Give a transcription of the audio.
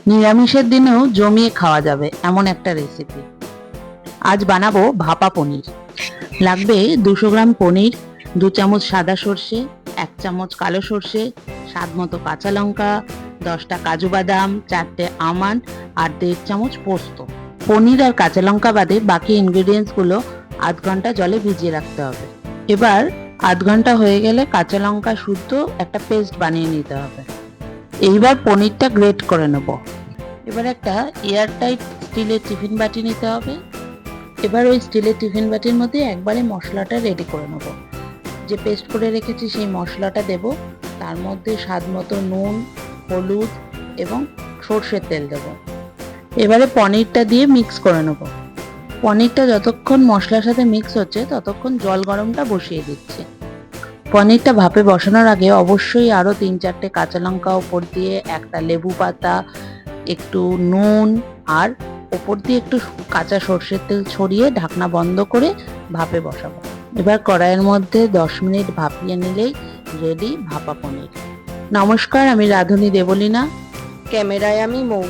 নিরামিষের দিনেও জমিয়ে খাওয়া যাবে এমন একটা রেসিপি। আজ বানাবো ভাপা পনির। লাগবে 200 গ্রাম পনির, 2 চামচ সাদা সর্ষে, 1 চামচ কালো সর্ষে, স্বাদ মতো কাঁচা লঙ্কা, 10টা কাজু বাদাম, 4টে আমন্ড আর 1.5 চামচ পোস্ত। পনির আর কাঁচা লঙ্কা বাদে বাকি ইনগ্রেডিয়েন্টস গুলো আধ ঘন্টা জলে ভিজিয়ে রাখতে হবে। এবার আধ ঘন্টা হয়ে গেলে কাঁচা লঙ্কা শুদ্ধ একটা পেস্ট বানিয়ে নিতে হবে। এইবার পনিরটা গ্রেট করে নেব। এবার একটা এয়ারটাইট স্টিলের টিফিন বাটি নিতে হবে। এবার ওই স্টিলের টিফিন বাটির মধ্যে একবারে মশলাটা রেডি করে নেব। যে পেস্ট করে রেখেছি সেই মশলাটা দেব, তার মধ্যে স্বাদ মতো নুন, হলুদ এবং সর্ষের তেল দেব। এবারে পনিরটা দিয়ে মিক্স করে নেব। পনিরটা যতক্ষণ মশলার সাথে মিক্স হচ্ছে ততক্ষণ জল গরমটা বসিয়ে দিচ্ছি। পনিরটা ভাপে বসানোর আগে অবশ্যই আরও 3-4টে কাঁচা লঙ্কা ওপর দিয়ে, একটা লেবু পাতা, একটু নুন আর ওপর দিয়ে একটু কাঁচা সর্ষের তেল ছড়িয়ে ঢাকনা বন্ধ করে ভাপে বসাবো। এবার কড়াইয়ের মধ্যে 10 মিনিট ভাপিয়ে নিলেই রেডি ভাপা পনির। নমস্কার, আমি রাঁধুনি দেবলীনা, ক্যামেরায় আমি মৌ।